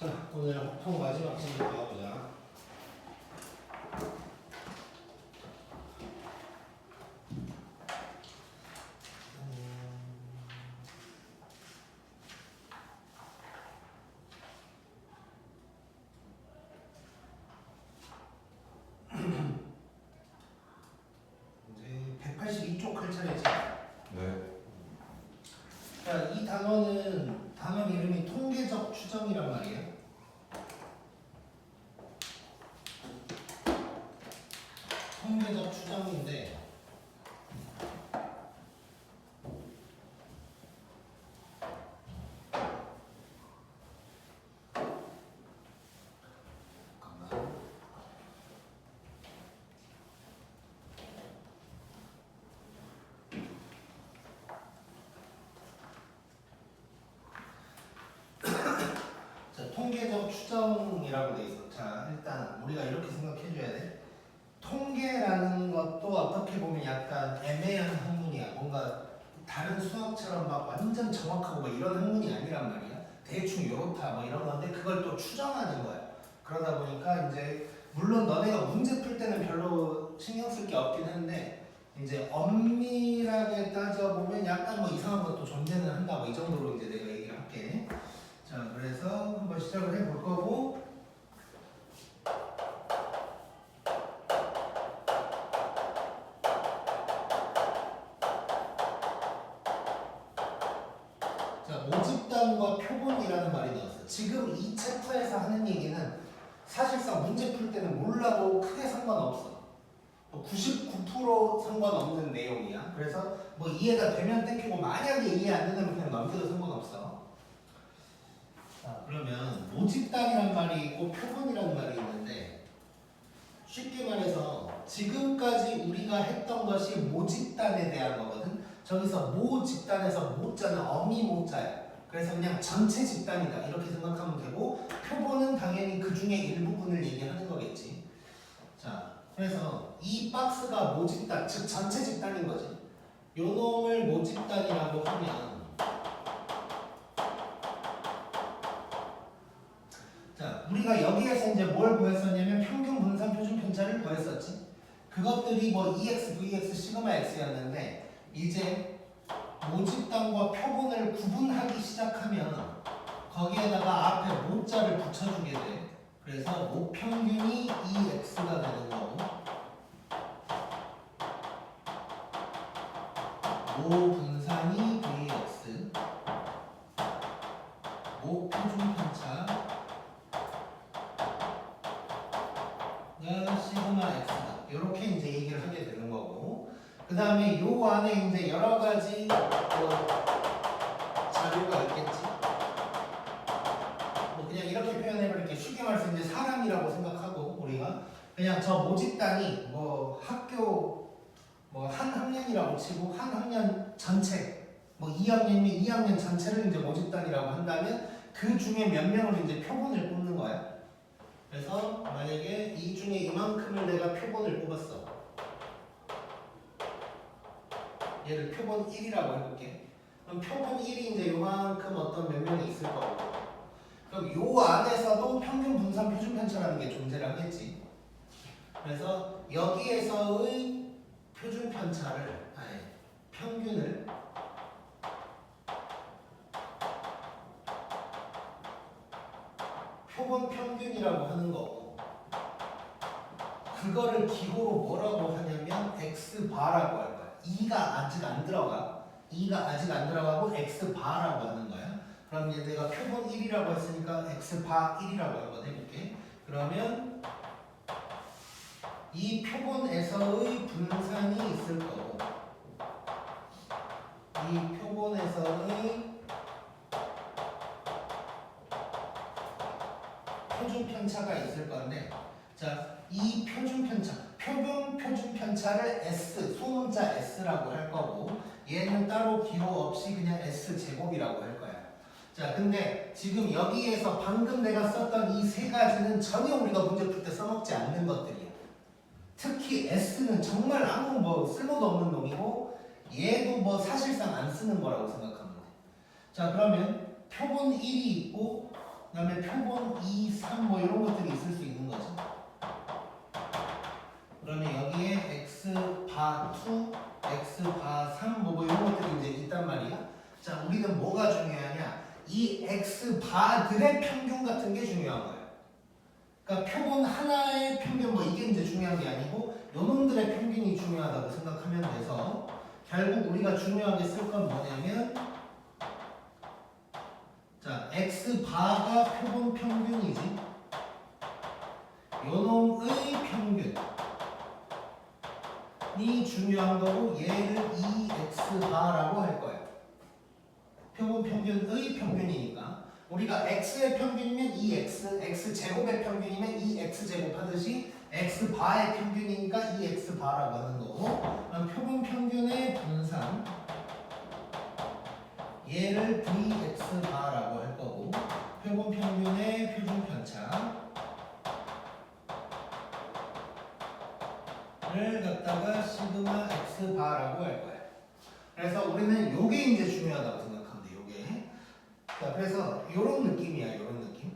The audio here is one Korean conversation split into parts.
자, 오늘 합통 마지막 문제 가보자. 이제 182쪽 할 차례지. 네. 자, 이 단어는 단어 이름이 통계적 추정이란 말이에요. 통계적 추정인데 잠깐만. 자, 통계적 추정이라고 돼 있어. 자, 일단 우리가 이렇게 생각해줘야 돼. 통계라는 것도 어떻게 보면 약간 애매한 학문이야. 뭔가 다른 수학처럼 막 완전 정확하고 막 이런 학문이 아니란 말이야. 대충 요렇다 뭐 이런 건데 그걸 또 추정하는 거야. 그러다 보니까 이제 물론 너네가 문제 풀 때는 별로 신경 쓸 게 없긴 한데 이제 엄밀하게 따져보면 약간 뭐 이상한 것도 존재는 한다 뭐 이 정도로 이제 내가 얘기를 할게. 자, 그래서 한번 시작을 해볼 거고. 자, 모집단과 표본이라는 말이 나왔어요. 지금 이 챕터에서 하는 얘기는 사실상 문제 풀 때는 몰라도 크게 상관없어. 99% 상관없는 내용이야. 그래서 뭐 이해가 되면 땡기고 만약에 이해 안 되면 그냥 넘겨도 상관없어. 자, 그러면 모집단이란 말이 있고 표본이라는 말이 있는데 쉽게 말해서 지금까지 우리가 했던 것이 모집단에 대한 거거든. 저기서 모집단에서 모자는 어미 모자야. 그래서 그냥 전체 집단이다 이렇게 생각하면 되고 표본은 당연히 그 중에 일부분을 얘기하는 거겠지. 자, 그래서 이 박스가 모집단, 즉 전체 집단인 거지. 요 놈을 모집단이라고 하면 자, 우리가 여기에서 이제 뭘 구했었냐면 평균 분산 표준 편차를 구했었지. 그것들이 뭐 EX, VX, 시그마 X였는데 이제 모집단과 표본을 구분하기 시작하면 거기에다가 앞에 모자를 붙여주게 돼. 그래서 모평균이 EX가 되는 거고 모분산이 VX 모표준 편차가 시그마 X다. 이렇게 이제 얘기를 하게 되는 거고 그 다음에 요 안에 이제 여러 가지 자료가 있겠지. 뭐 그냥 이렇게 표현해버릴게. 쉽게 말해서 이제 사람이라고 생각하고 우리가 그냥 저 모집단이 뭐 학교 뭐 한 학년이라고 치고 한 학년 전체 뭐 2학년이면 2학년 전체를 이제 모집단이라고 한다면 그 중에 몇 명을 이제 표본을 뽑는 거야. 그래서 만약에 이 중에 이만큼을 내가 표본을 뽑았어. 얘를 표본 1이라고 해볼게. 그럼 표본 1이 이제 요만큼 어떤 몇 명이 있을 거고 그럼 요 안에서도 평균 분산 표준 편차라는 게 존재를 하겠지. 그래서 여기에서의 표준 편차를 평균을 표본 평균이라고 하는 거고 그거를 기호로 뭐라고 하냐면 X바라고 할 거야. 2가 아직 안 들어가. 2가 아직 안 들어가고 X바라고 하는 거야. 그럼 이제 내가 표본 1이라고 했으니까 X바 1이라고 한번 해볼게. 그러면 이 표본에서의 분산이 있을 거고 이 표본에서의 표준 편차가 있을 건데 자, 이 표준 편차, 표준 편차를 S, 소문자 S라고 할 거고 얘는 따로 기호 없이 그냥 S 제곱이라고 할 거야. 자, 근데 지금 여기에서 방금 내가 썼던 이 세 가지는 전혀 우리가 문제 풀 때 써먹지 않는 것들이야. 특히 S는 정말 아무 뭐 쓸모도 없는 놈이고 얘도 뭐 사실상 안 쓰는 거라고 생각하면 돼. 자, 그러면 표본 1이 있고 그다음에 표본 2, 3 뭐 이런 것들이 있을 수 있는 거죠. 그러면 여기에 x 바 2, x 바 3 뭐 이런 것들이 이제 있단 말이야. 자, 우리는 뭐가 중요하냐? 이 x 바들의 평균 같은 게 중요한 거예요. 그러니까 표본 하나의 평균 뭐 이게 이제 중요한 게 아니고 요놈들의 평균이 중요하다고 생각하면 돼서 결국 우리가 중요하게 쓸 건 뭐냐면 자, x 바가 표본 평균이지. 요놈의 평균이 중요한 거고 얘를 2x 바라고 할 거예요. 표본 평균의 평균이니까 우리가 x의 평균이면 2x, x 제곱의 평균이면 2x 제곱 하듯이 x 바의 평균이니까 2x 바라고 하는 거고 그럼 표본 평균의 분산 얘를 vx 바라고 할 거고 표본 평균의 표준 편차를 갖다가 시그마 x 바라고 할 거예요. 그래서 우리는 요게 이제 중요하다고 생각하면 돼. 요게. 자, 그래서 요런 느낌이야. 요런 느낌.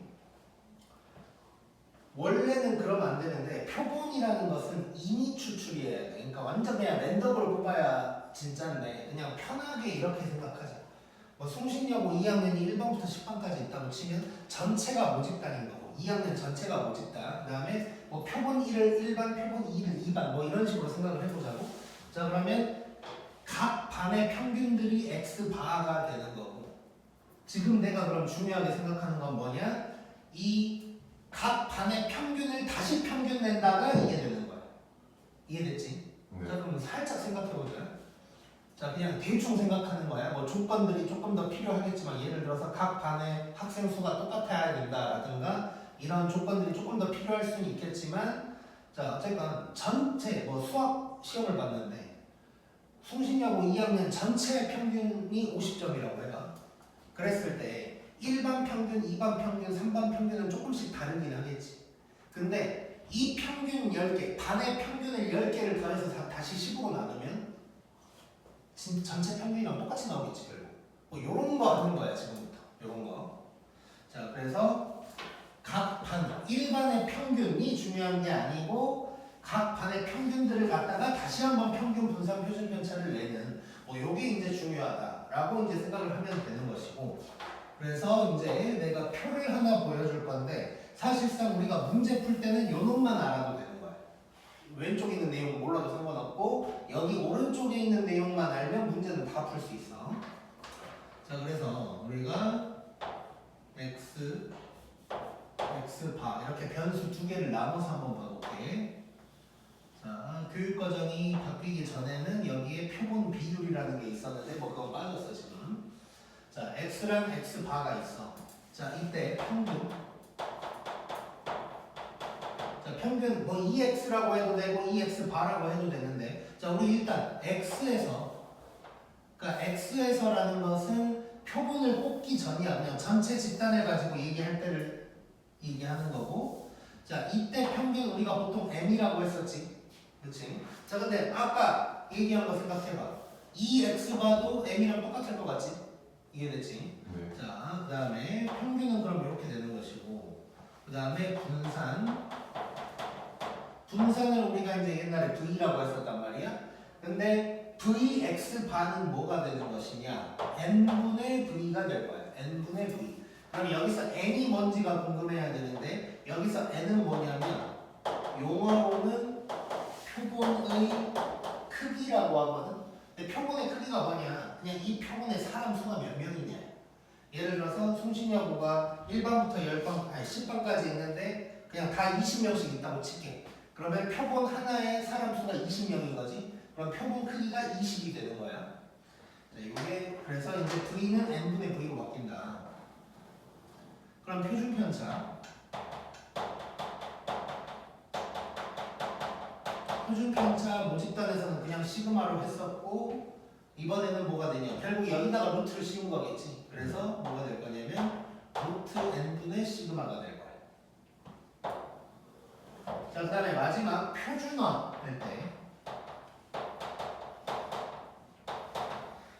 원래는 그러면 안 되는데 표본이라는 것은 이미 추출이어야 돼. 그러니까 완전 그냥 랜덤으로 뽑아야 진짜인데 그냥 편하게 이렇게 생각하자. 뭐 송신여고 2학년이 1반부터 10반까지 있다고 치면 전체가 모집단인 거고 2학년 전체가 모집단. 그다음에 뭐 표본 1을 1반, 표본 2를 2반 뭐 이런 식으로 생각을 해보자고. 자, 그러면 각 반의 평균들이 x 바가 되는 거고 지금 내가 그럼 중요하게 생각하는 건 뭐냐? 이 각 반의 평균을 다시 평균 낸다가 이게 되는 거야. 이해됐지? 네. 자, 그럼 살짝 생각해보자. 자, 그냥 대충 생각하는 거야. 뭐 조건들이 조금 더 필요하겠지만 예를 들어서 각 반의 학생 수가 똑같아야 된다라든가 이런 조건들이 조금 더 필요할 수는 있겠지만 자, 어쨌건 전체 뭐 수학 시험을 봤는데 송신여고 2학년 전체 평균이 50점이라고 해봐. 그랬을 때 1반 평균, 2반 평균, 3반 평균은 조금씩 다르긴 하겠지. 근데 이 평균 10개, 반의 평균을 10개를 더해서 다시 10으로 나누면 전체 평균이랑 똑같이 나오겠지 결국. 뭐 요런 거 하는 거야 지금부터. 요런 거. 자, 그래서 각 반, 1반의 평균이 중요한 게 아니고 각 반의 평균들을 갖다가 다시 한번 평균 분산 표준 편차를 내는 뭐 요게 이제 중요하다라고 이제 생각을 하면 되는 것이고 그래서 이제 내가 표를 하나 보여줄 건데 사실상 우리가 문제 풀 때는 요 놈만 알아도 되는 거야. 왼쪽에 있는 내용은 몰라도 상관없고 여기 오른쪽에 있는 내용만 알면 문제는 다 풀 수 있어. 자, 그래서 우리가 x 바 이렇게 변수 두 개를 나눠서 한번 봐볼게. 자, 교육과정이 바뀌기 전에는 여기에 표본 비율이라는 게 있었는데 뭐 그건 빠졌어 지금. 자, x랑 x 바가 있어. 자, 이때 평균. 자, 평균 뭐 2x라고 해도 되고 2x 바라고 해도 되는데 자, 우리 일단 x에서 그러니까 x에서라는 것은 표본을 뽑기 전이야. 그냥 전체 집단을 가지고 얘기할 때를 얘기하는 거고 자, 이때 평균 우리가 보통 m이라고 했었지. 그치? 자, 근데 아까 얘기한 거 생각해봐. 2x 바도 m이랑 똑같을 것 같지? 이해됐지? 네. 자, 그 다음에 평균은 그럼 이렇게 되는 것이고 그 다음에 분산을 우리가 이제 옛날에 V라고 했었단 말이야. 근데 Vx 반은 뭐가 되는 것이냐? n분의 V가 될 거야. n분의 V. 그럼 여기서 n이 뭔지가 궁금해야 되는데 여기서 n은 뭐냐면 용어로는 표본의 크기라고 하거든. 근데 표본의 크기가 뭐냐? 그냥 이 표본의 사람 수가 몇 명이냐? 예를 들어서 송신여고가 1반부터 10반, 아니 10반까지 있는데 그냥 다 20명씩 있다고 칠게. 그러면 표본 하나에 사람 수가 20명인 거지. 그럼 표본 크기가 20이 되는 거야. 자, 이게 그래서 이제 V는 n분의 V로 바뀐다. 그럼 표준 편차. 표준 편차 모집단에서는 그냥 시그마로 했었고 이번에는 뭐가 되냐? 결국 여기다가 루트를 씌운 거겠지. 그래서 뭐가 될 거냐면 루트 n분의 시그마가 될 거야. 자, 그 다음에 마지막 표준화 할 때.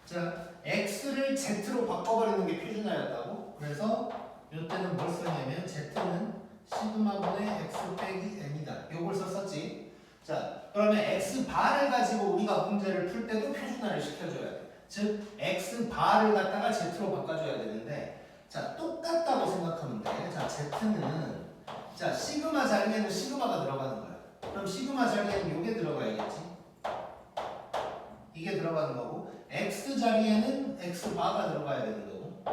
자, x를 z로 바꿔버리는 게 표준화였다고. 그래서 이때는 뭘 쓰냐면 Z는 시그마분의 X 빼기 M이다. 요걸 썼었지. 자, 그러면 X 바를 가지고 우리가 문제를 풀 때도 표준화를 시켜줘야 돼. 즉, X 바를 갖다가 Z로 바꿔줘야 되는데, 자, 똑같다고 생각하면 돼. 자, Z는, 자, 시그마 자리에는 시그마가 들어가는 거야. 그럼 시그마 자리에는 요게 들어가야겠지. 이게 들어가는 거고, X 자리에는 X 바가 들어가야 되는 거고,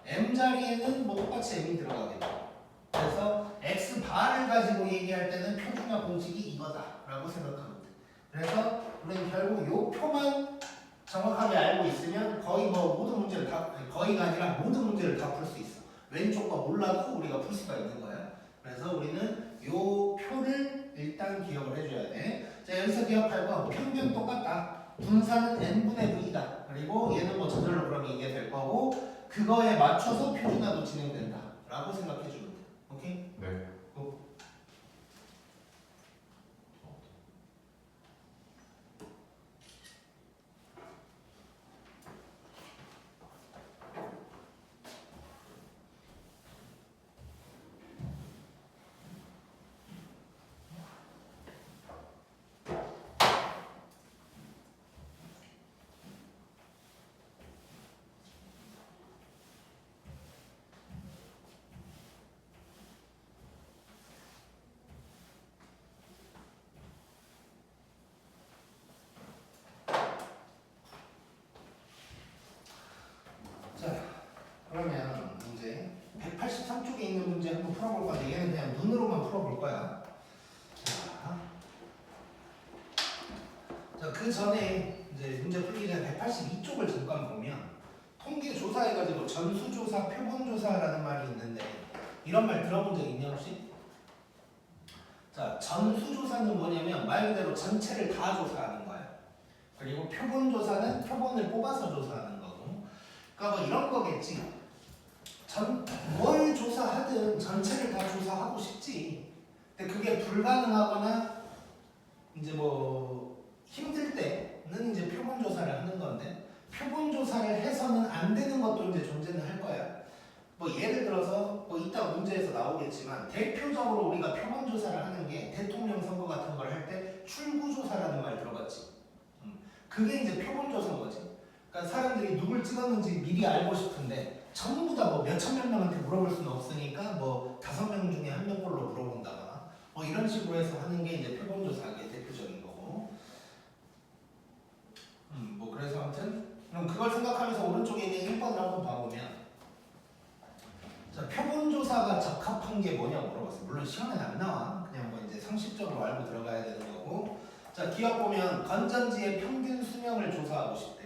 M 자리에는 뭐 똑같이 M이 들어가겠죠. 그래서 X 바를 가지고 얘기할 때는 표준화 공식이 이거다라고 생각하면 돼. 그래서 우리는 결국 요 표만 정확하게 알고 있으면 거의 뭐 모든 문제를 다, 거의가 아니라 모든 문제를 다 풀 수 있어. 왼쪽과 몰라도 우리가 풀 수가 있는 거야. 그래서 우리는 요 표를 일단 기억을 해줘야 돼. 자, 여기서 기억할 거 평균 똑같다. 분산은 n분의 v다. 그리고 얘는 뭐 저절로 그럼 이게 될 거고, 그거에 맞춰서 표준화도 진행된다 라고 생각해 주면 돼. 오케이? 네. 자, 그러면 이제 183쪽에 있는 문제 한번 풀어볼 건데 얘는 그냥 눈으로만 풀어볼 거야. 자, 그 전에 이제 문제 풀기 전에 182쪽을 잠깐 보면 통계 조사해가지고 전수조사, 표본조사라는 말이 있는데 이런 말 들어본 적 있냐 혹시? 자, 전수조사는 뭐냐면 말 그대로 전체를 다 조사하는 거야. 그리고 표본조사는 표본을 뽑아서 조사하는 거고. 그러니까 뭐 이런 거겠지. 뭘 조사하든 전체를 다 조사하고 싶지. 근데 그게 불가능하거나 이제 뭐 힘들 때는 이제 표본 조사를 하는 건데, 표본 조사를 해서는 안 되는 것도 이제 존재는 할 거야. 뭐 예를 들어서 뭐 이따 문제에서 나오겠지만 대표적으로 우리가 표본 조사를 하는 게 대통령 선거 같은 걸 할 때 출구 조사라는 말 들어봤지. 그게 이제 표본 조사인 거지. 그러니까 사람들이 누굴 찍었는지 미리 알고 싶은데 전부 다 뭐 몇천몇 명한테 물어볼 수는 없으니까 뭐 5명 중에 1명꼴로 물어본다거나 뭐 이런 식으로 해서 하는 게 이제 표본 조사의 대표적인 거고. 뭐 그래서 아무튼 그럼 그걸 생각하면서 오른쪽에 있는 1번을 한번 봐보면, 자, 표본 조사가 적합한 게 뭐냐고 물어봤어요. 물론 시험에 안 나와. 그냥 뭐 이제 상식적으로 알고 들어가야 되는 거고. 자, 기억 보면 건전지의 평균 수명을 조사하고 싶대.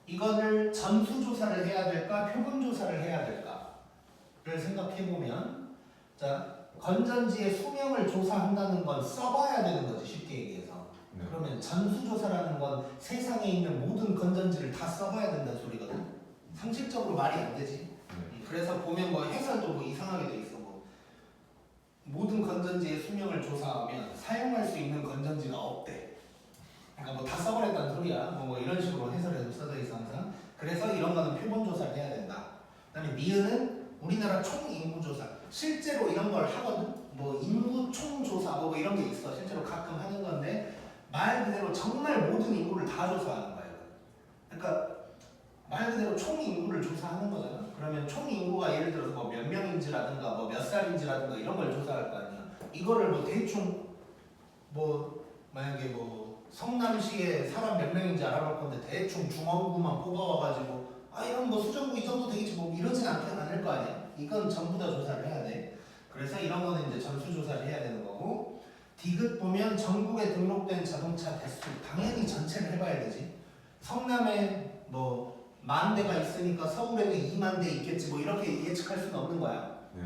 이거를 전수 조사를 해야 될까, 표본 조사를 해야 될까를 생각해 보면, 자, 건전지의 수명을 조사한다는 건 써봐야 되는 거지, 쉽게 얘기해서. 네. 그러면 전수 조사라는 건 세상에 있는 모든 건전지를 다 써봐야 된다는 소리거든. 상식적으로 말이 안 되지. 그래서 보면 뭐 해설도 뭐 이상하게 돼 있어. 뭐 모든 건전지의 수명을 조사하면 사용할 수 있는 건전지가 없대. 그러니까 뭐 다 써버렸다는 소리야. 뭐 이런 식으로 해설에도 써져 있어 항상. 그래서 이런 거는 표본 조사를 해야 된다. 그다음에 니은은 우리나라 총 인구 조사. 실제로 이런 걸 하거든. 뭐 인구 총 조사 뭐 이런 게 있어. 실제로 가끔 하는 건데 말 그대로 정말 모든 인구를 다 조사하는 거예요. 그러니까 말 그대로 총 인구를 조사하는 거잖아. 그러면 총 인구가 예를 들어서 뭐 몇 명인지라든가 뭐 몇 살인지라든가 이런 걸 조사할 거 아니야. 이거를 뭐 대충 뭐 만약에 뭐 성남시에 사람 몇 명인지 알아볼 건데 대충 중원구만 뽑아와가지고 아 이런 뭐 수정구 이 정도 되겠지 뭐 이러진 않을 거 아니야. 이건 전부 다 조사를 해야 돼. 그래서 이런 거는 이제 전수 조사를 해야 되는 거고. 디귿 보면 전국에 등록된 자동차 대수 당연히 전체를 해봐야 되지. 성남에 뭐 10,000대가 있으니까 서울에도 20,000대 있겠지 뭐 이렇게 예측할 수는 없는 거야. 네.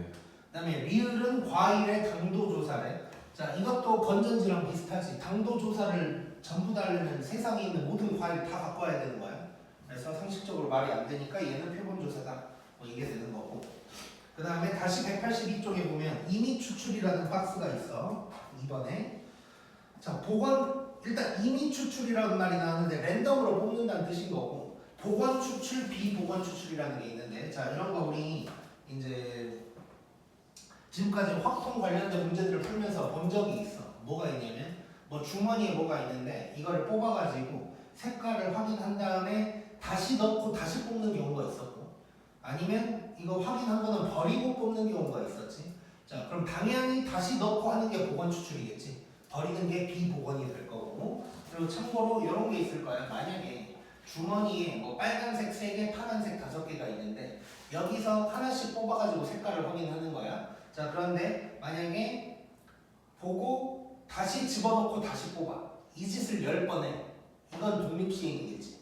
그다음에 리을은 과일의 당도 조사래. 자, 이것도 건전지랑 비슷하지. 당도 조사를 전부 다 하려면 세상에 있는 모든 과일 다 갖고 와야 되는 거야. 그래서 상식적으로 말이 안 되니까 얘는 표본 조사다. 뭐 이게 되는 거고. 그 다음에 다시 182쪽에 보면 이미 추출이라는 박스가 있어. 2번에. 자, 일단 이미 추출이라는 말이 나왔는데 랜덤으로 뽑는다는 뜻인 거고, 보건 추출, 비보건 추출이라는 게 있는데, 자, 이런 거 우리 이제 지금까지 확통 관련된 문제들을 풀면서 본 적이 있어. 뭐가 있냐면 뭐 주머니에 뭐가 있는데 이거를 뽑아가지고 색깔을 확인한 다음에 다시 넣고 다시 뽑는 경우가 있었고, 아니면 이거 확인한 거는 버리고 뽑는 경우가 있었지. 자, 그럼 당연히 다시 넣고 하는 게 복원 추출이겠지. 버리는 게 비복원이 될 거고. 그리고 참고로 이런 게 있을 거야. 만약에 주머니에 뭐 빨간색 3개, 파란색 5개가 있는데 여기서 하나씩 뽑아가지고 색깔을 확인하는 거야. 자, 그런데 만약에 보고 다시 집어넣고 다시 뽑아. 이 짓을 10번 해. 이건 독립시행이겠지.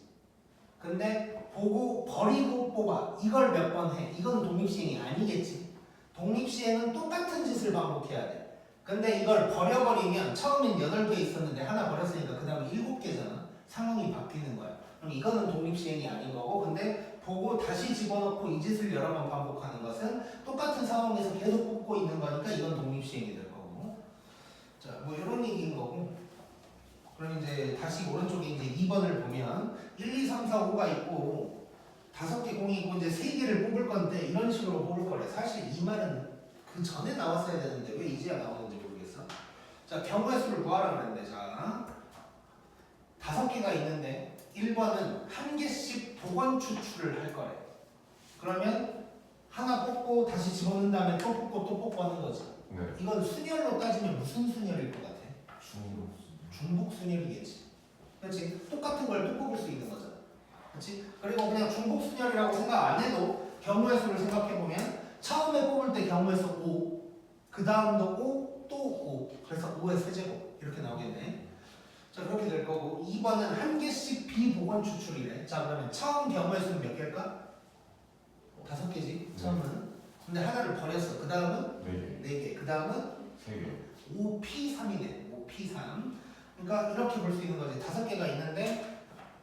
근데 보고 버리고 뽑아. 이걸 몇 번 해. 이건 독립시행이 아니겠지. 독립시행은 똑같은 짓을 반복해야 돼. 근데 이걸 버려버리면 처음엔 8개 있었는데 하나 버렸으니까 그 다음에 7개잖아. 상황이 바뀌는 거야. 그럼 이거는 독립시행이 아닌 거고, 근데 보고 다시 집어넣고 이 짓을 여러 번 반복하는 것은 똑같은 상황에서 계속 뽑고 있는 거니까 이건 독립시행이 될 거고. 자, 뭐 이런 얘기인 거고. 그럼 이제 다시 오른쪽에 이제 2번을 보면 1, 2, 3, 4, 5가 있고 5개 공이 있고 이제 3개를 뽑을 건데 이런 식으로 뽑을 거래. 사실 이 말은 그 전에 나왔어야 되는데 왜 이제야 나오는지 모르겠어. 자, 경우의 수를 구하라 그랬는데, 자 5개가 있는데 1번은 한 개씩 복원 추출을 할 거래. 그러면 하나 뽑고 다시 집어넣은 다음에 또 뽑고 또 뽑고 하는 거지. 네. 이건 순열로 따지면 무슨 순열일 것 같아? 중복 순열이겠지. 그렇지? 똑같은 걸 또 뽑을 수 있는 거잖아. 그렇지? 그리고 그냥 중복 순열이라고 생각 안 해도 경우의 수를 생각해 보면 처음에 뽑을 때 경우의 수 5, 그 다음도 5, 또 5. 그래서 5의 세제곱 이렇게 나오겠네. 자, 그렇게 될 거고 2번은 한 개씩 비복원 추출이래. 자, 그러면 처음 경우의 수는 몇 개일까? 5개지. 처음은. 근데 하나를 버렸어. 그 다음은 4개. 그 다음은 3개. 5P3이네. 5P3. 그러니까 이렇게 볼 수 있는 거지. 5개가 있는데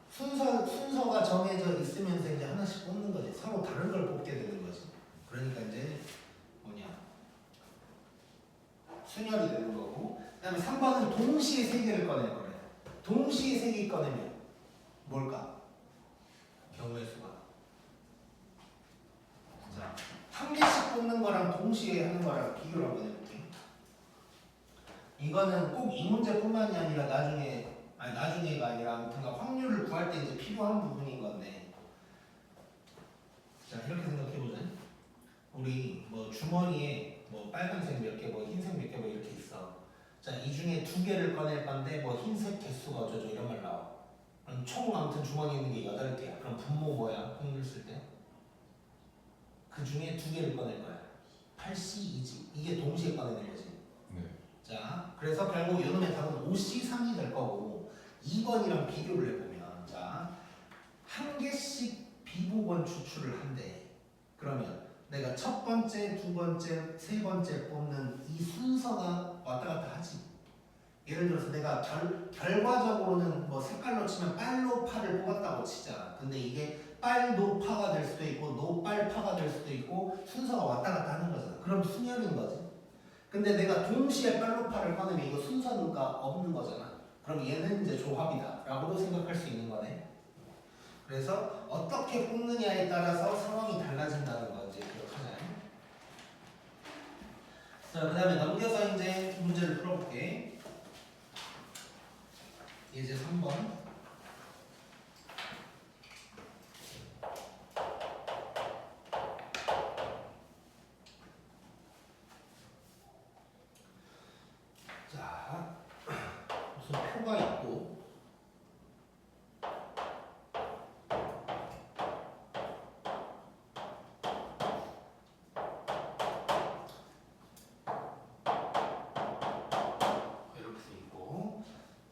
순서가 정해져 있으면서 이제 하나씩 뽑는 거지. 서로 다른 걸 뽑게 되는 거지. 그러니까 이제 뭐냐, 순열이 되는 거고. 그다음에 3번은 동시에 3개를 꺼낼 거래. 동시에 3개 꺼내면 뭘까? 경우의 수가. 자, 한 개씩 뽑는 거랑 동시에 하는 거랑 비교를 한번 해볼게. 이거는 꼭 이 문제뿐만이 아니라 나중에가 아니라 아무튼 확률을 구할 때 이제 필요한 부분인 건데, 자, 이렇게 생각해보자. 우리 뭐 주머니에 뭐 빨간색 몇 개, 뭐 흰색 몇 개 뭐 이렇게 있어. 자, 이 중에 2개를 꺼낼 건데 뭐 흰색 개수가 어쩌죠 이런 말 나와. 그럼 총 아무튼 주머니에 있는 게 8개야. 그럼 분모 뭐야? 확률 쓸 때? 그 중에 2개를 꺼낼 거야. 8C2지. 이게 동시에 꺼내는 거지. 네. 자, 그래서 결국 이놈의 답은 5C3이 될 거고, 2번이랑 비교를 해보면, 자, 한 개씩 비복원 추출을 한대. 그러면 내가 첫 번째, 두 번째, 세 번째 뽑는 이 순서가 왔다 갔다 하지. 예를 들어서 내가 결과적으로는 뭐 색깔로 치면 빨로 파를 뽑았다고 치자. 근데 이게 빨노파가 될 수도 있고 노빨파가 될 수도 있고 순서가 왔다 갔다 하는 거잖아. 그럼 순열인 거지. 근데 내가 동시에 빨로파를 꺼내면 이거 순서가 없는 거잖아. 그럼 얘는 이제 조합이다 라고도 생각할 수 있는 거네. 그래서 어떻게 뽑느냐에 따라서 상황이 달라진다는 거 이제 기억하자. 자, 그 다음에 넘겨서 이제 문제를 풀어볼게. 이제 3번. 자, 무슨 표가 있고, 이렇게 돼 있고,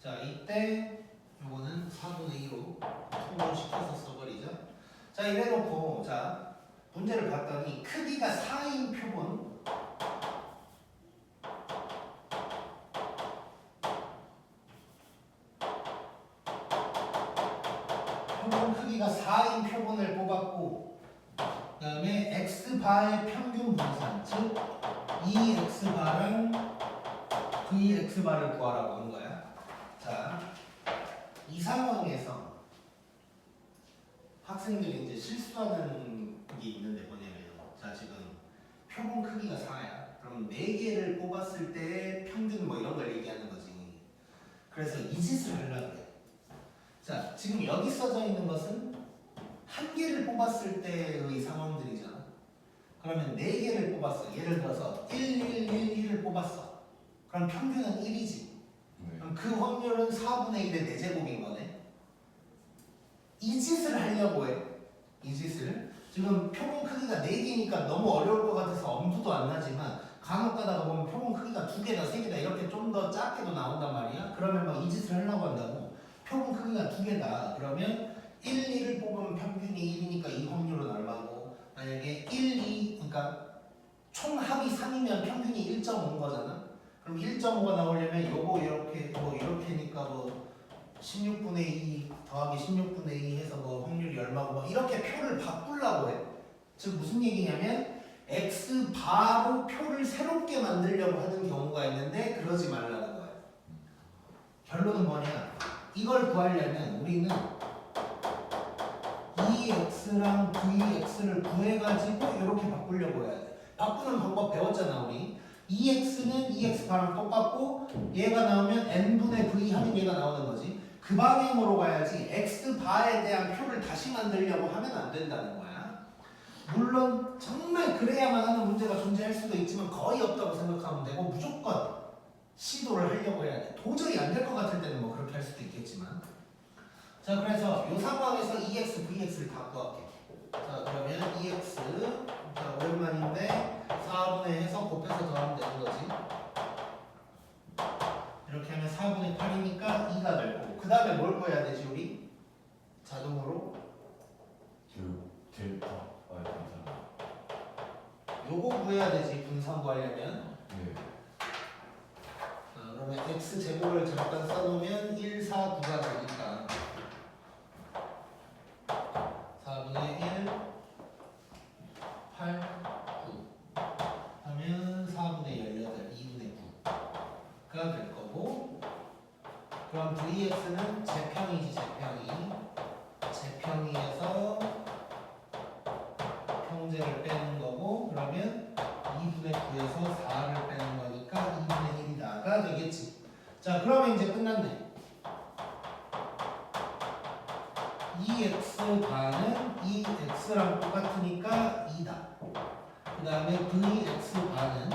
자, 이때 요거는 4분의 2로 통분시켜서 써버리죠. 자, 이래놓고, 자, 문제를 봤더니 크기가 4인 표본, 표본 크기가 4인 표본을 뽑았고, 그 다음에 x바의 평균 분산, 즉 2x바랑 vx바를 구하라고 하는 거야. 자, 이 상황에서 학생들이 이제 실수하는 게 있는데 뭐냐면, 자, 지금 표본 크기가 4야. 그럼 4개를 뽑았을 때 평균 뭐 이런 걸 얘기하는 거지. 그래서 이 짓을 하려고 해. 자, 지금 여기 써져 있는 것은 1개를 뽑았을 때의 상황들이잖아. 그러면 4개를 뽑았어. 예를 들어서 1, 1, 1, 1을 뽑았어. 그럼 평균은 1이지. 그럼 그 확률은 4분의 1의 4제곱인 거네. 이 짓을 하려고 해. 이 짓을. 지금 표본 크기가 4개니까 너무 어려울 것 같아서 엄두도 안 나지만 간혹 가다가 보면 표본 크기가 2개다, 3개다 이렇게 좀 더 작게도 나온단 말이야. 그러면 막 이 짓을 하려고 한다고. 표본 크기가 2개다. 그러면 1, 2를 뽑으면 평균이 1이니까 이 확률은 얼마고, 만약에 1, 2, 그러니까 총 합이 3이면 평균이 1.5인 거잖아. 그럼 1.5가 나오려면 요거 이렇게 뭐 이렇게니까 뭐 16분의 2 더하기 16분의 2 해서 뭐 확률이 얼마고 뭐 이렇게 표를 바꾸려고 해. 즉 무슨 얘기냐면 x 바로 표를 새롭게 만들려고 하는 경우가 있는데 그러지 말라는 거야. 결론은 뭐냐? 이걸 구하려면 우리는 EX랑 VX를 구해가지고 이렇게 바꾸려고 해야 돼. 바꾸는 방법 배웠잖아 우리. EX는 EX 바랑 똑같고 얘가 나오면 N분의 V 하면 얘가 나오는 거지. 그 방향으로 가야지 X 바에 대한 표를 다시 만들려고 하면 안 된다는 거야. 물론 정말 그래야만 하는 문제가 존재할 수도 있지만 거의 없다고 생각하면 되고 무조건 시도를 하려고 해야 돼. 도저히 안 될 것 같을 때는 뭐 그렇게 할 수도 있겠지만. 자, 그래서 이 상황에서 EX, VX를 다 구할게. 자, 그러면 EX, 자, 오랜만인데 4분의 해서 곱해서 더하면 되는 거지. 이렇게 하면 4분의 8이니까 2가 될 거고. 그 다음에 뭘 구해야 되지 우리? 자동으로? 델타. 요거 구해야 되지 분산 구하려면. 네. 그러면 x 제곱을 잠깐 써놓으면 1, 4, 9가 되니까 4분의 1, 8, 9 하면 4분의 18, 2분의 9가 될 거고, 그럼 vx는 제평이지. 제평이에서 평제를 빼는 거고, 그러면 2분의 9에서 4를 빼는 거니까 2분의 1이다가 되겠지. 자, 그러면 이제 끝났네. EX 반은 EX랑 똑같으니까 2다. 그 다음에 VX 반은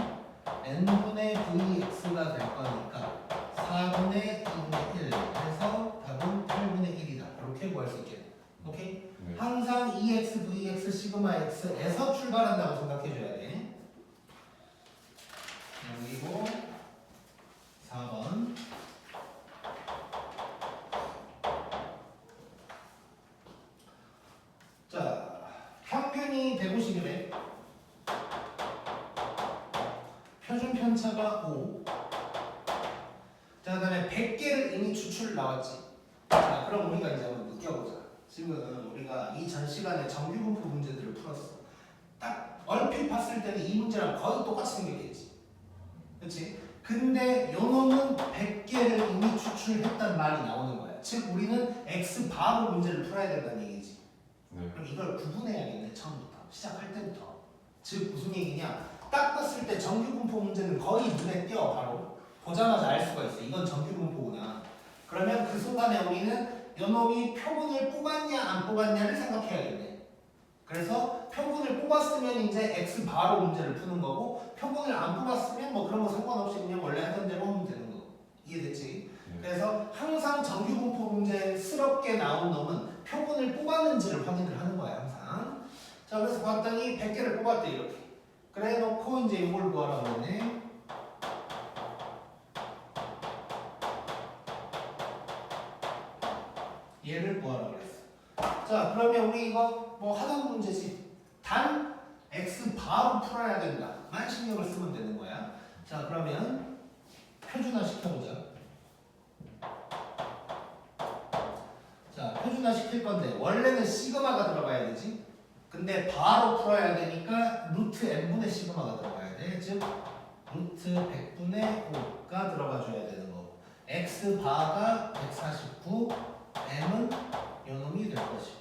N분의 VX가 될 거니까 4분의 2분의 1 해서 답은 8분의 1이다. 이렇게 구할 수 있겠네. 오케이? 네. 항상 EX, VX, 시그마 X에서 출발한다고 생각해줘야 돼. 그리고 4번. 자, 평균이 150이래. 표준 편차가 5. 자, 그다음에 100개를 이미 추출 나왔지. 자, 그럼 우리가 이제 한번 느껴보자. 지금 우리가 이 전 시간에 정규분포 문제들을 풀었어. 딱 얼핏 봤을 때는 이 문제랑 거의 똑같이 생겼겠지. 그렇지? 근데 요 놈은 100개를 이미 추출했단 말이 나오는 거야. 즉 우리는 X 바로 문제를 풀어야 된다는 얘기지. 네. 그럼 이걸 구분해야겠네. 처음부터 시작할 때부터. 즉 무슨 얘기냐, 딱 봤을 때 정규분포 문제는 거의 눈에 띄어. 바로 보자마자 알 수가 있어. 이건 정규분포구나. 그러면 그 순간에 우리는 요 놈이 표본을 뽑았냐 안 뽑았냐를 생각해야겠네. 그래서 표본을 뽑았으면 이제 X 바로 문제를 푸는 거고, 표본을 안 뽑았으면 뭐 그런 거 상관없이 그냥 원래 하던 대로 하면 되는 거. 이해됐지? 네. 그래서 항상 정규분포 문제스럽게 나온 놈은 표본을 뽑았는지를 확인을 하는 거야 항상. 자, 그래서 봤더니 100개를 뽑았대 이렇게. 그래 놓고 이제 이걸 구하라고 했네. 얘를 구하라고 그랬어. 자, 그러면 우리 이거 뭐 하던 문제지. 단 x 바로 풀어야 된다만 신경을 쓰면 되는 거야. 자, 그러면 표준화 시켜보자. 자, 표준화 시킬 건데 원래는 시그마가 들어가야 되지. 근데 바로 풀어야 되니까 루트 n분의 시그마가 들어가야 돼. 즉 루트 100분의 5가 들어가줘야 되는 거고, x 바가 149, m은 요놈이 될 것이고.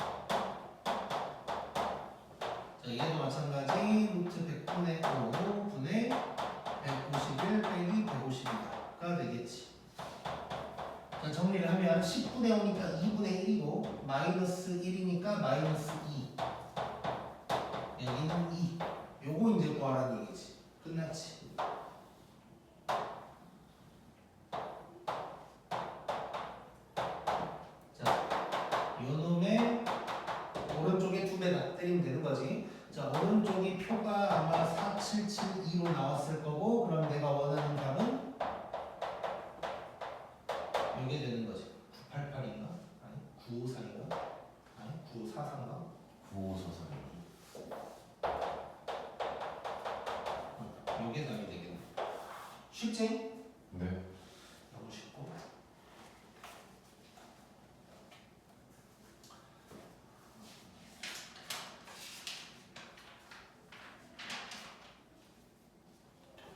자, 얘도 마찬가지 루트 100분의 5분의 정리를 하면 10분의 5니까 2분의 1이고 마이너스 1이니까 마이너스 2. 여기는 2. 요거 이제 구하라는 얘기지. 끝났지. 자, 요놈의 오른쪽에 2배다 때리면 되는 거지. 자, 오른쪽이 표가 아마 4772로 나왔을 거고, 그럼 내가 원하는 답은 이게 되는 거지. 988인가? 아니, 954인가? 아니, 944인가? 9544. 이게 답이 되겠네. 쉽지? 네. 너무 쉽고.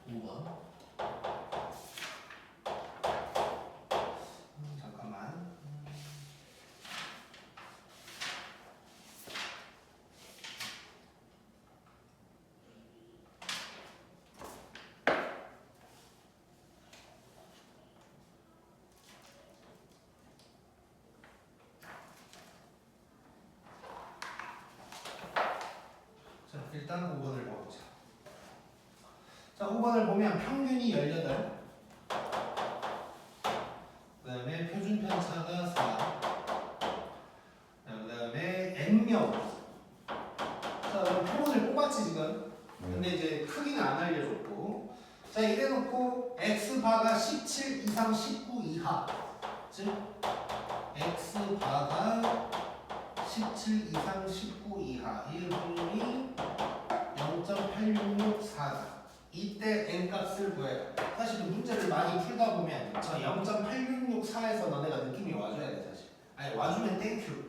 우와. 잠깐만. 자, 일단 5번을 봐보자. 자, 5번을 보면 평균이 18. 그 다음에 표준 편차가 4. 그 다음에 N명. 자, 그럼 표본을 뽑았지 지금. 근데 이제 크기는 안 알려줬고. 자, 이래놓고 X바가 17 이상 19 이하. 즉 X바가 17 이상 19 이하. 이 확률이 0.8664다. 이때 n 값을 구해요. 사실 문제를 많이 풀다 보면 저 0.8664에서 너네가 느낌이 와줘야 돼 사실. 아니 와주면 땡큐.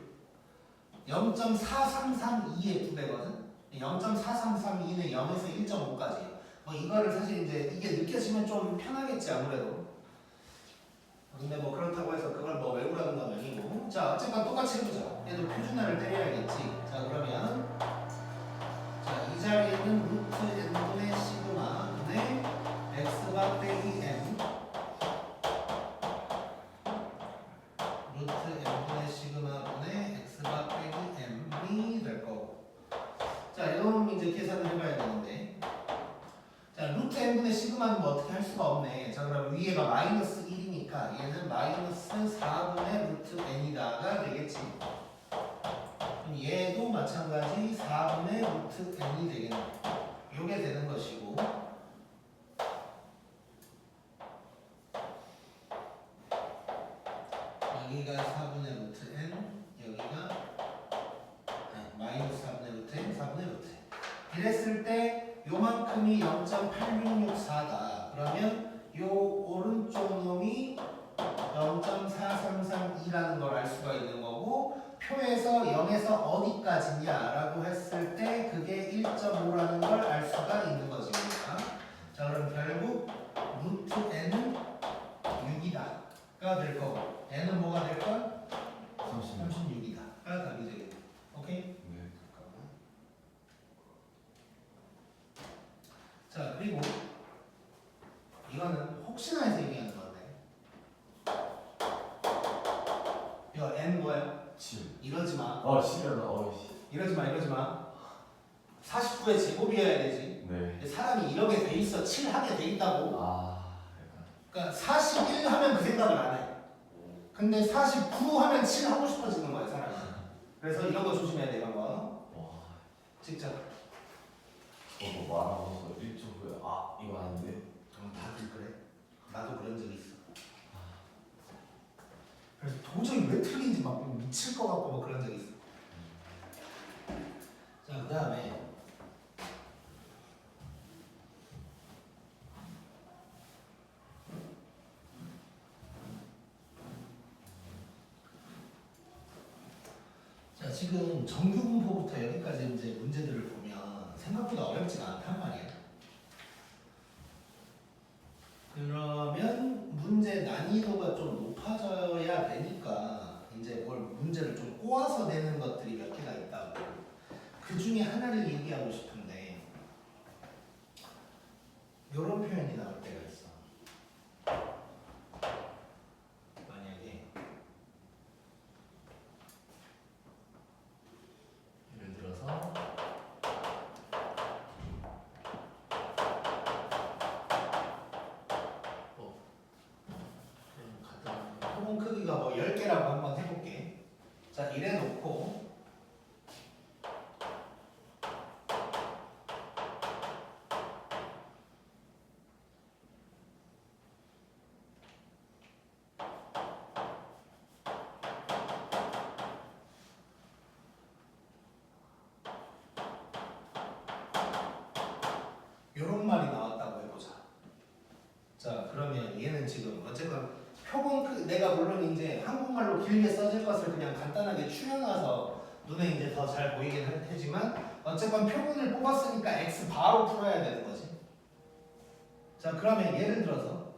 0.4332의 2배거든. 0.4332는 0에서 1.5까지. 뭐 이거를 사실 이제 이게 느껴지면 좀 편하겠지 아무래도. 근데 뭐 그렇다고 해서 그걸 뭐 외우라는 건 아니고. 자 어쨌건 똑같이 해보자. 얘도 표준화를 때려야겠지. 자 그러면 자 이 자리에는 루트 n분의 시그마 분의 x바 빼기 m 루트 n분의 시그마 분의 x바 빼기 m이 될 거고. 자 이런 이제 계산을 해봐야 되는데 자 루트 n분의 시그마는 뭐 어떻게 할 수가 없네. 자 그럼 위에가 마이너스 1이니까 얘는 마이너스 4분의 루트 n이다가 되겠지. 그럼 얘도 마찬가지 4분의 루트 n이 되겠네. 요게 되는 것이고 여기가 4분의 루트 n 여기가 마이너스 4분의 루트 n 4분의 루트 n 이랬을 때 요만큼이 0.8664다. 그러면 요 오른쪽 놈이 0.4332라는 걸 알 수가 있는 거고 표에서 0에서 어디까지냐라고 했을 때 그게 1.5라는 걸 알 수가 있는 거지. 자 그럼 결국 루트 n은 6이다가 될 거고 n은 뭐가 될 걸? 36이다가 답이 되겠네. 오케이? 네. 자 그리고 이거는 혹시나 해서 얘기하는 건데 이거 n 뭐야? 7. 이러지 마. 7이었나? 어이씨. 이러지 마. 이러지 마. 49의 제곱이어야 되지. 네. 사람이 이렇게 돼 있어. 7 하게 돼 있다고. 약간. 그러니까 41 하면 그 생각을 안 해. 근데 49 하면 7 하고 싶어지는 거야 사람이. 그래서 이런 거 조심해야 돼. 이런 거. 와. 직접. 저도 말하고서 1초 후에 이거 아닌데. 다들 그래. 나도 그런 적 있어. 그래서 도저히 왜 틀린지 막 미칠 것 같고 뭐 그런 적 있어. 자, 그 다음에 자, 지금 정규 분포부터 여기까지 이제 문제들을 보면 생각보다 어렵지가 않단 말이야. 그러면 문제 난이도가 좀 높아져야 되니까 이제 뭘 문제를 좀 꼬아서 내는 것들이 몇 개가 있다고. 그 중에 하나를 얘기하고 싶은데 이런 표현이 나올 때가 있어. 만약에 표본 크기가 뭐 10개라고 한번 해볼게. 자, 이래 놓고 요런 말이 나왔다고 해보자. 자, 그러면 얘는 지금 어쨌건 표본 크기, 내가 물론 이제 한국말로 길게 써질 것을 그냥 간단하게 추려놔서 눈에 이제 더 잘 보이긴 할 테지만 어쨌건 표본을 뽑았으니까 x 바로 풀어야 되는 거지. 자, 그러면 예를 들어서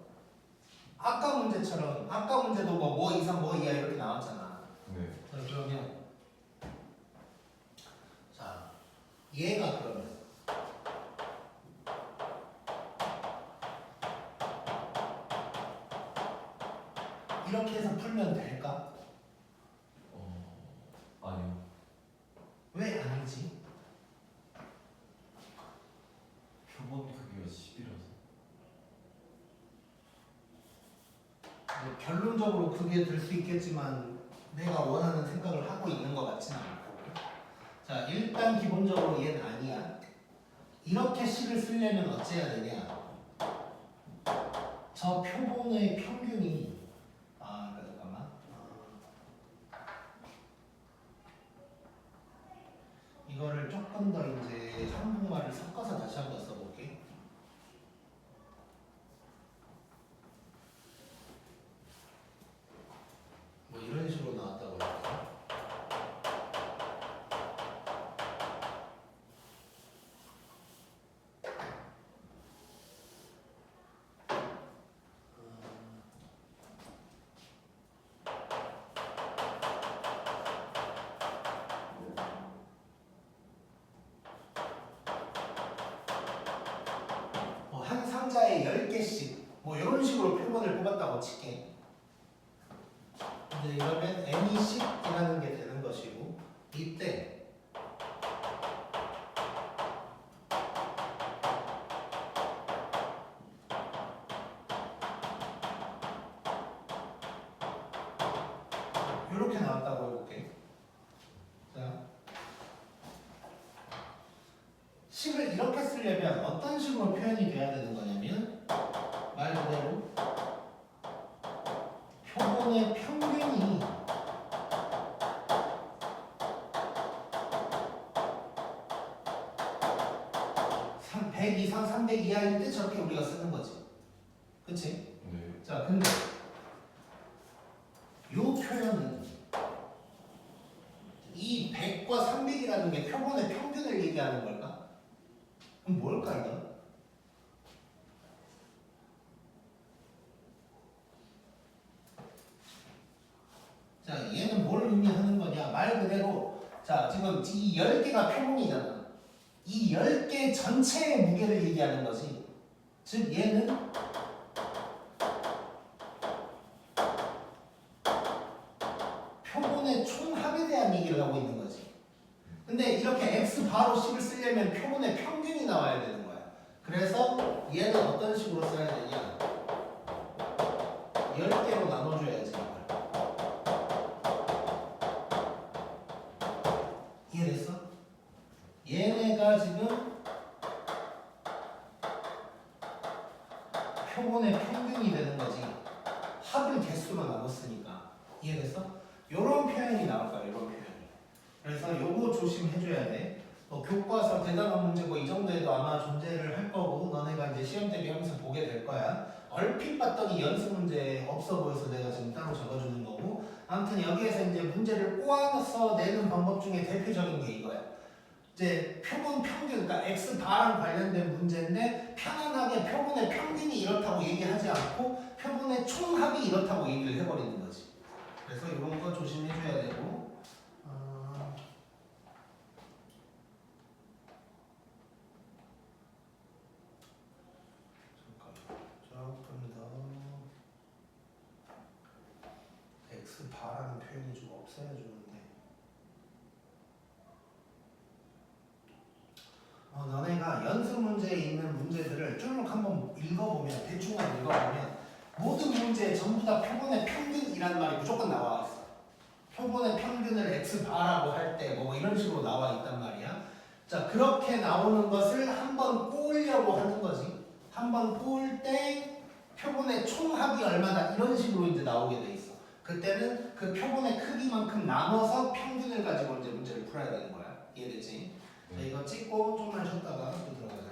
아까 문제처럼 아까 문제도 뭐 이상 뭐 이하 이렇게 나왔잖아. 네. 자, 그러면 자, 얘가 그러면 이렇게 해서 풀면 될까? 아니요. 왜 아니지? 표본 크기가 10이라서. 뭐 결론적으로 그게 될 수 있겠지만 내가 원하는 생각을 하고 있는 것 같지는 않고. 자, 일단 기본적으로 얘는 아니야. 이렇게 식을 쓰려면 어찌해야 되냐? 저 표본의 평균이 잠깐만. 이거를 조금 더 이제 한국말을 섞어서 다시 한번 써볼게. 뭐 이런 식으로 나왔다고 할까? 한 상자에 10개씩 뭐 이런 식으로 표본을 뽑았다고 칠게. 근데 이러면 n이씩이라는 게 되는 것이고 이때 이렇게 나왔다고 해볼게. 자, 식을 이렇게 쓰려면 어떤 식으로 표현이 돼야 되는 거냐면 말 그대로 표본의 평균이 100 이상 300 이하일 때 저렇게 우리가 쓰는 거지. 그치? 네. 자, 근데 요 표현은 이 100과 300이라는 게 표본의 평균을 얘기하는 걸까? 그럼 뭘까 이거? 자, 얘는 뭘 의미하는 거냐? 말 그대로 자, 지금 이 10개가 표본이잖아. 이 10개 전체의 무게를 얘기하는 거지. 즉 얘는 표본의 총합에 대한 얘기를 하고 있는 거지. 근데 이렇게 x 바로 10을 쓰려면 표본의 평균이 나와야 되는 거야. 그래서 얘는 어떤 식으로 써야 되냐? 10개로 나눠줘야지. 이해됐어? 얘네가 지금 표본의 평균이 되는 거지. 합을 개수로 나눴으니까. 이해됐어? 요런 표현이 나올 거야. 요런 표현이. 그래서 요거 조심해줘야 돼. 뭐 교과서 대단한 문제 뭐 이 정도에도 아마 존재를 할 거고 너네가 이제 시험 대비하면서 보게 될 거야. 얼핏 봤더니 연습 문제 없어 보여서 내가 지금 따로 적어주는 거고 아무튼 여기에서 이제 문제를 꼬아서 내는 방법 중에 대표적인 게 이거야. 이제 표본 평균, 그러니까 x 바랑 관련된 문제인데 편안하게 표본의 평균이 이렇다고 얘기하지 않고 표본의 총합이 이렇다고 얘기를 해버리는 거지. 그래서 이런 거 조심해줘야 되고. 조금 더 x 바라는 표현이 좀 없어야 좋은데. 너네가 연습 문제에 있는 문제들을 쭉 한번 읽어보면 대충만 읽어보면 모든 문제에 전부 다 표본의 평균이라는 말이 무조건 나와 있어. 표본의 평균을 x바라고 할 때 뭐 이런 식으로 나와 있단 말이야. 자, 그렇게 나오는 것을 한번 꼬으려고 하는 거지. 한번 꼬을 때 표본의 총합이 얼마다 이런 식으로 이제 나오게 돼 있어. 그때는 그 표본의 크기만큼 나눠서 평균을 가지고 이제 문제를 풀어야 되는 거야. 이해되지? 자, 이거 찍고 좀만 쉬었다가 또 들어가자.